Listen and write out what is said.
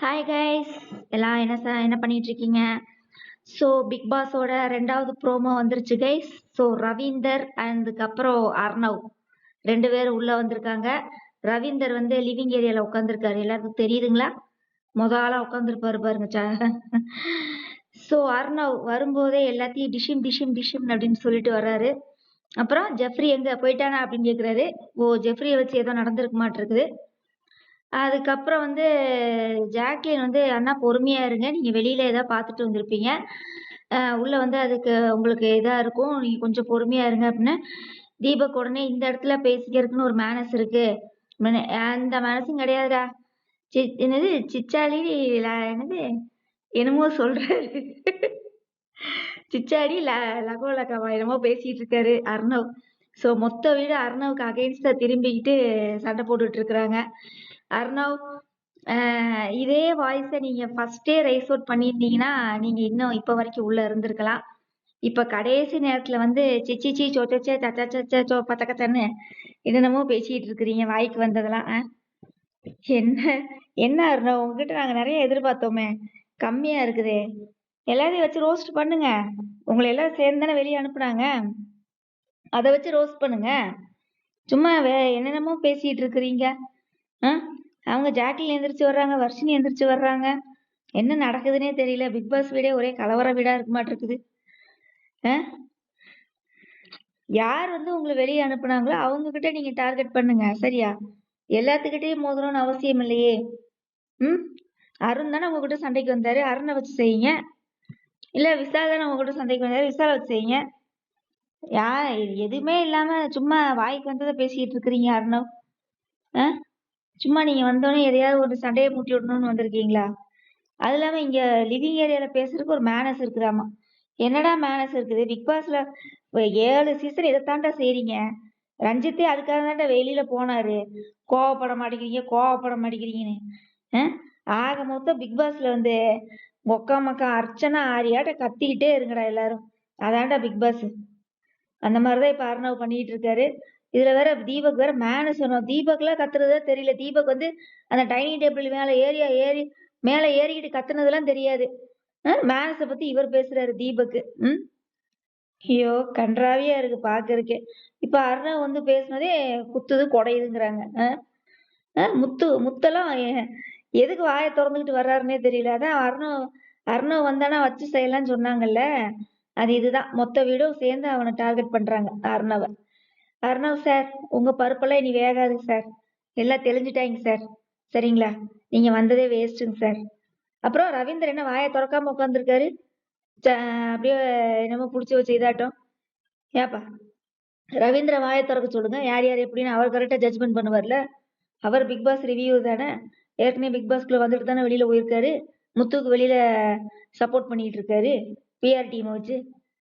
Hi guys, எல்லாம் என்ன பண்ணிட்டு இருக்கீங்க? ஸோ பிக் பாஸோட 2வது ப்ரோமோ வந்துருச்சு கைஸ். ஸோ ரவீந்தர் அதுக்கப்புறம் அர்ணவ் 2 பேரும் உள்ள வந்திருக்காங்க. ரவீந்தர் வந்து லிவிங் ஏரியால உட்காந்துருக்காரு, எல்லாருக்கும் தெரியுதுங்களா? ஆளா உட்காந்துருப்பாரு பாருங்க. ஸோ அர்ணவ் வரும்போதே எல்லாத்தையும் டிஷிம் டிஷிம் டிஷிம் அப்படின்னு சொல்லிட்டு வர்றாரு. அப்புறம் ஜெஃப்ரி எங்க போயிட்டானா அப்படின்னு கேட்குறாரு. ஜெஃப்ரியை வச்சு ஏதோ நடந்திருக்க மாட்டிருக்குது. அதுக்கப்புறம் வந்து ஜாக்லின் வந்து அண்ணா பொறுமையா இருங்க, நீங்க வெளியில ஏதாவது பார்த்துட்டு வந்திருப்பீங்க, உள்ள வந்து அதுக்கு உங்களுக்கு இதா இருக்கும், நீங்க கொஞ்சம் பொறுமையா இருங்க அப்படின்னு. தீபக் உடனே இந்த இடத்துல பேசிக்கிறதுக்குன்னு ஒரு மேனஸ் இருக்கு, அந்த மேனஸும் கிடையாதுடா. என்னது சிச்சாடி என்னது என்னமோ சொல்றாரு. சிச்சாடி லகோ லகாவா என்னமோ பேசிட்டு இருக்காரு அர்ணவ். ஸோ மொத்த வீடு அர்ணவுக்கு அகைன்ஸ்டா திரும்பிக்கிட்டு சண்டை போட்டுட்டு இருக்கிறாங்க. அர்ணவ், இதே வாய்ஸை நீங்க ஃபர்ஸ்டே ரைஸ் அவுட் பண்ணியிருந்தீங்கன்னா நீங்க இன்னும் இப்ப வரைக்கும் உள்ள இருந்திருக்கலாம். இப்ப கடைசி நேரத்துல வந்து சிச்சிச்சி சோச்சே சச்சோ பச்சக்கச்சன்னு என்னென்னமோ பேசிட்டு இருக்கிறீங்க, வாய்க்கு வந்ததெல்லாம். என்ன என்ன அர்ணவ், உங்ககிட்ட நாங்க நிறைய எதிர்பார்த்தோமே, கம்மியா இருக்குதே. எல்லாத்தையும் வச்சு ரோஸ்ட் பண்ணுங்க. உங்களை எல்லாம் சேர்ந்து தானே வெளியே அனுப்புனாங்க, அதை வச்சு ரோஸ்ட் பண்ணுங்க. சும்மா என்னென்னமோ பேசிட்டு இருக்கிறீங்க. அவங்க ஜாக்கில் எந்திரிச்சு வர்றாங்க, வர்ஷினி எந்திரிச்சு வர்றாங்க, என்ன நடக்குதுன்னே தெரியல. பிக் பாஸ் வீடே ஒரே கலவர வீடா இருக்க மாட்டிருக்குது. யார் வந்து உங்களை வெளியே அனுப்புனாங்களோ அவங்க கிட்ட நீங்க டார்கெட் பண்ணுங்க, சரியா? எல்லாத்துக்கிட்டையும் மோதணும்னு அவசியம் இல்லையே. அருண் தானே உங்ககிட்ட சண்டைக்கு வந்தாரு, அருணை வச்சு செய்யுங்க. இல்ல விசால் தானே உங்ககிட்ட சண்டைக்கு வந்தாரு, விசால வச்சு செய்யுங்க. எதுவுமே இல்லாம சும்மா வாய்க்கு வந்ததை பேசிட்டு இருக்கிறீங்க அருணவ். சும்மா நீங்க வந்தோடனே எதையாவது ஒரு சண்டையை மூட்டி விடணும்னு வந்திருக்கீங்களா? அது இல்லாம இங்க லிவிங் ஏரியால பேசுறதுக்கு ஒரு மேனஸ் இருக்குதாமா. என்னடா மேனஸ் இருக்குது? பிக் பாஸ்ல 7 சீசன் இதைத்தாண்டா செய்றீங்க. ரஞ்சித்தே அதுக்காக தாண்டா வெளியில போனாரு, கோவப்பட மாட்டேங்கிறீங்கன்னு. ஆக மொத்தம் பிக் பாஸ்ல வந்து மொக்கா மக்கா அர்ச்சனா ஆரியாட்ட கத்திக்கிட்டே இருங்கடா எல்லாரும், அதான்டா பிக் பாஸ். அந்த மாதிரிதான் இப்ப அர்ணவ் பண்ணிட்டு இருக்காரு. இதுல வேற தீபக் வேற மேனஸ் சொன்னோம். தீபக் எல்லாம் கத்துறதா தெரியல. தீபக் வந்து அந்த டைனிங் டேபிள் மேல ஏறிக்கிட்டு கத்துனதெல்லாம் தெரியாது. மேனஸ பத்தி இவர் பேசுறாரு தீபக். ஐயோ கன்றாவியா இருக்கு பாக்குறதுக்கே. இப்ப அர்ணவ் வந்து பேசுனதே குத்துது குடையுதுங்கிறாங்க. முத்தெல்லாம் எதுக்கு வாயை திறந்துக்கிட்டு வர்றாருன்னே தெரியல. அதான் அர்ணவ் வந்தானா வச்சு செய்யலாம்னு சொன்னாங்கல்ல, அது இதுதான். மொத்த வீடும் சேர்ந்து அவனை டார்கெட் பண்றாங்க அர்ணவ. அர்ணவ் சார், உங்க பருப்பெல்லாம் இனி வேகாது சார், எல்லாம் தெளிஞ்சுட்டாங்க சார், சரிங்களா? நீங்க வந்ததே வேஸ்ட்டுங்க சார். அப்புறம் ரவீந்தர் என்ன வாயை திறக்காம உட்காந்துருக்காரு, அப்படியே என்னமோ புடிச்சு வச்சு இதாட்டம். ஏப்பா ரவீந்திர வாயை திறக்க சொல்லுங்க, யார் யார் எப்படின்னு அவர் கரெக்டா ஜட்ஜ்மெண்ட் பண்ணுவார்ல. அவர் பிக் பாஸ் ரிவ்யூ தானே, ஏற்கனவே பிக் பாஸ்குள்ள வந்துட்டு தானே வெளியில போயிருக்காரு. முத்துக்கு வெளியில சப்போர்ட் பண்ணிட்டு இருக்காரு பிஆர் டீமை வச்சு.